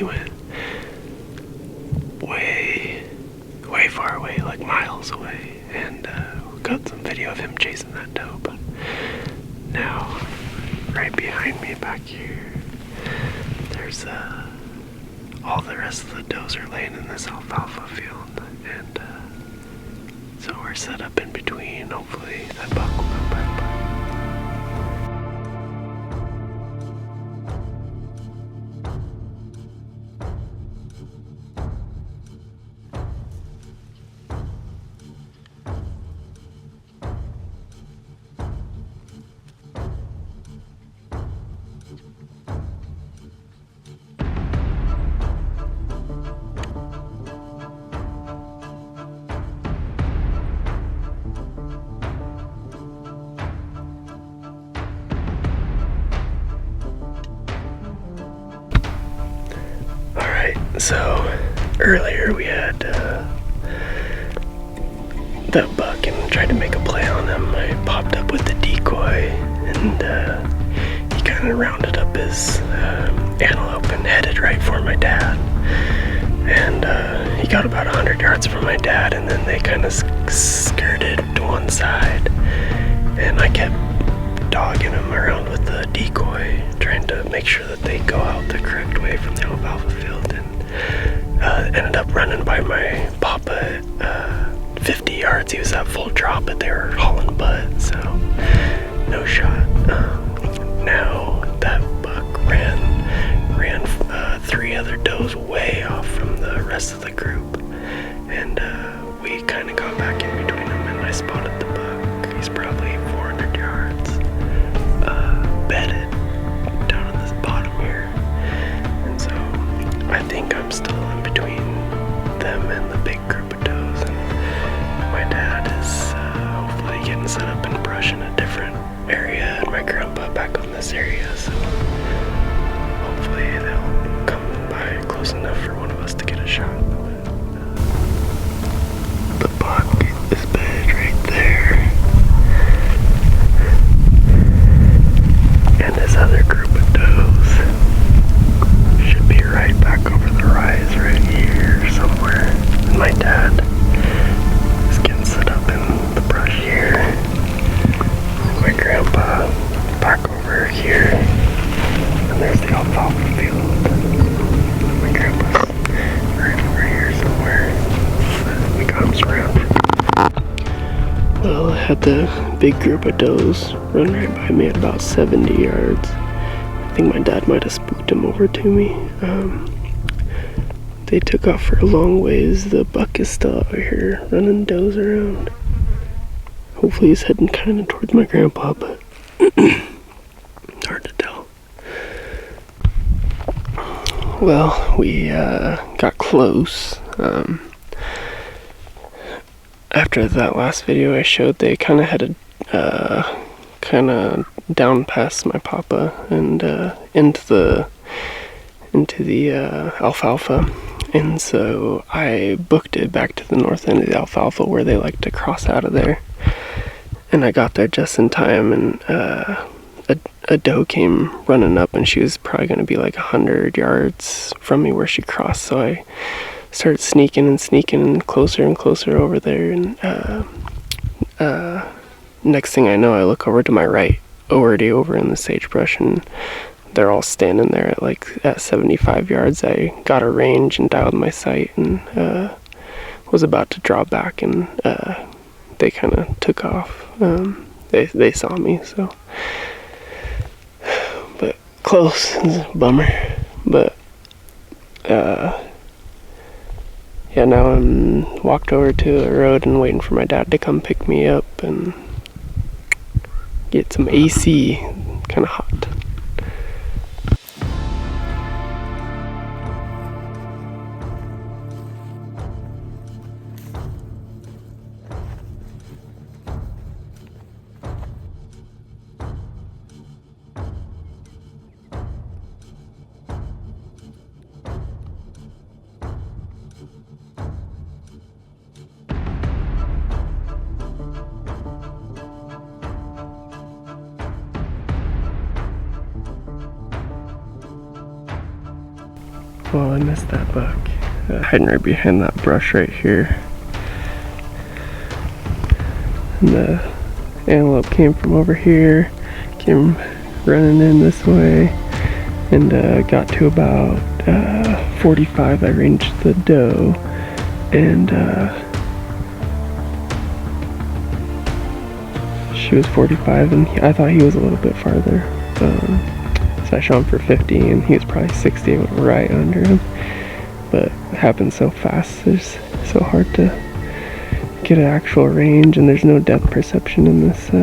he went way far away, like miles away, and we got some video of him chasing that doe. But now, right behind me back here, there's all the rest of the does are laying in this alfalfa field, and so we're set up in between. Hopefully that buck will come back by. So earlier we had that buck and tried to make a play on him. I popped up with the decoy, and he kind of rounded up his antelope and headed right for my dad. And he got about 100 yards from my dad, and then they kind of skirted to one side, and I kept dogging him around with the decoy, trying to make sure that they go out the correct way from the alfalfa field, and ended up running by my papa at 50 yards. He was at full drop, but they were hauling butt, so no shot. Now that buck ran 3 other does way off from the rest of the group, and we kind of got back in between them, and I spotted the buck. He's probably 400 yards bedded down on this bottom here, and so I think I'm still in between them and the big group of does, and my dad is hopefully getting set up in brush in a different area, and my grandpa back on this area, so hopefully they'll come by close enough for one of us to get a shot. The buck is bedded right there, and this other group of does should be right back over the rise right here somewhere. And my dad is getting set up in the brush here. My grandpa back over here, and there's the alfalfa field. My grandpa's right over here somewhere. We got him surrounded. Well, I had the big group of does run right by me at about 70 yards. I think my dad might have spooked him over to me. They took off for a long ways. The buck is still out here running does around. Hopefully he's heading kind of towards my grandpa, but hard to tell. Well, we got close. After that last video I showed, they kind of headed kind of down past my papa and into the alfalfa, and so I booked it back to the north end of the alfalfa where they like to cross out of there, and I got there just in time, and a doe came running up, and she was probably going to be like 100 yards from me where she crossed, so I started sneaking and closer and closer over there, and next thing I know, I look over to my right, already over in the sagebrush, and they're all standing there at 75 yards. I got a range and dialed my sight, and was about to draw back, and they kind of took off. They saw me, so, but close. It's a bummer, but yeah, now I'm walked over to a road and waiting for my dad to come pick me up and get some AC. Kind of hot. Well, I missed that buck. Hiding right behind that brush right here. And the antelope came from over here, came running in this way, and got to about 45. I ranged the doe, and she was 45, and I thought he was a little bit farther. So I shot him for 50, and he was probably 60, right under him. But it happens so fast, it's so hard to get an actual range, and there's no depth perception in this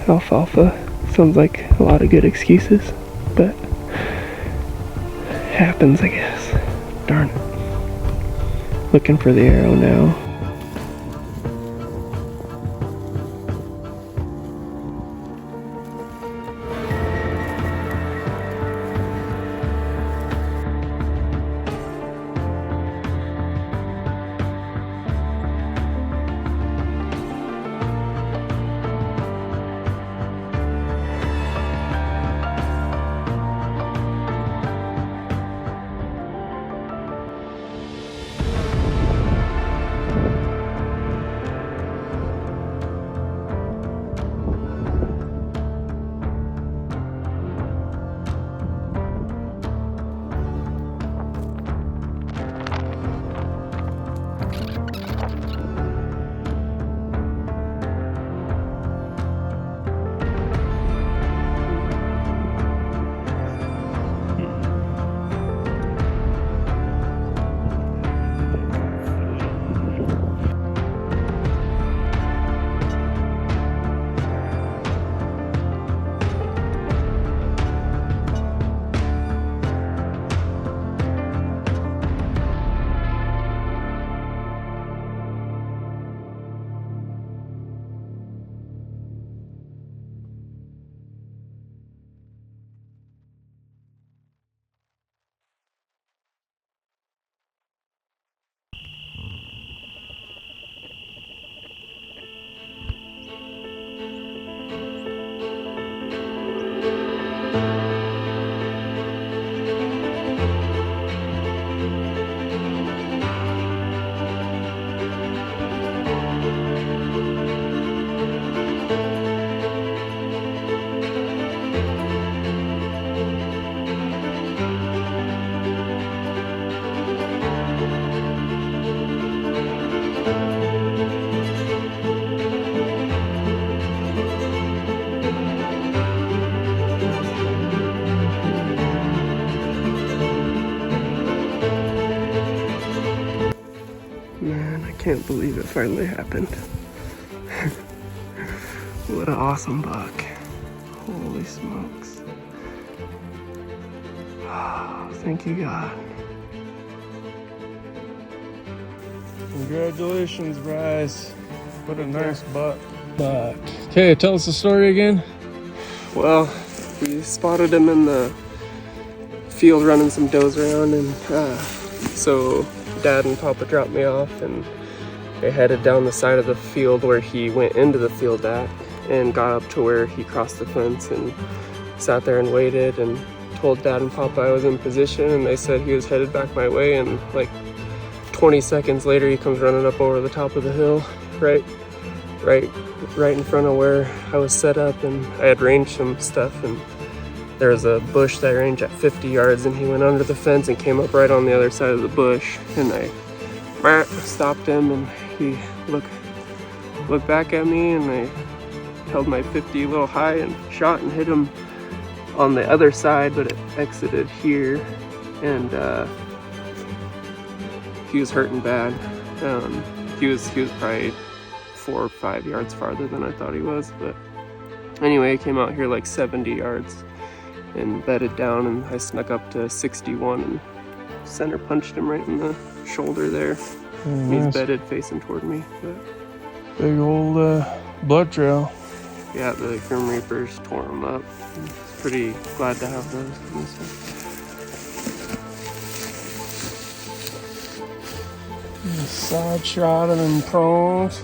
alfalfa. Sounds like a lot of good excuses, but it happens, I guess. Darn it. Looking for the arrow now. Man, I can't believe it finally happened. What an awesome buck. Holy smokes. Oh, thank you, God. Congratulations, Bryce. What a nice buck. Okay, tell us the story again. Well, we spotted him in the field running some does around, and so Dad and Papa dropped me off, and they headed down the side of the field where he went into the field at, and got up to where he crossed the fence and sat there and waited, and told Dad and Papa I was in position, and they said he was headed back my way, and like 20 seconds later he comes running up over the top of the hill, right in front of where I was set up, and I had ranged some stuff, and there was a bush that I ranged at 50 yards, and he went under the fence and came up right on the other side of the bush, and I stopped him, and he looked back at me, and I held my 50 a little high and shot and hit him on the other side, but it exited here, and he was hurting bad. He was probably 4 or 5 yards farther than I thought he was, but anyway, he came out here like 70 yards and bedded down, and I snuck up to 61 and center punched him right in the shoulder there. Nice. He's bedded facing toward me. But big old blood trail. yeah, the Grim Reapers tore him up. Pretty glad to have those. Side shot and then prongs.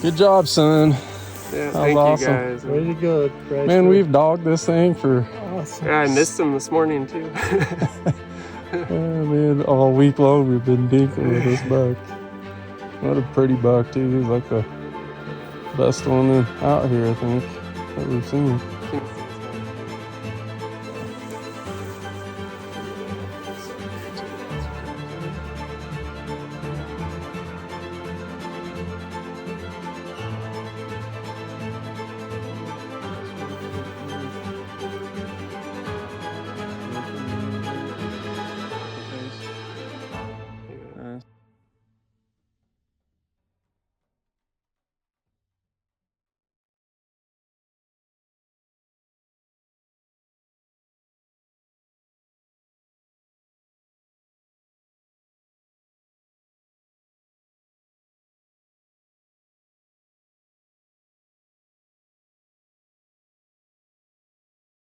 Good job, son. Yeah, that thank was you awesome. guys. Very good. Man, we've dogged this thing for awesome. Yeah, I missed him this morning too. man, all week long we've been dinking with this buck. What a pretty buck too. He's like the best one out here, I think, that we've seen.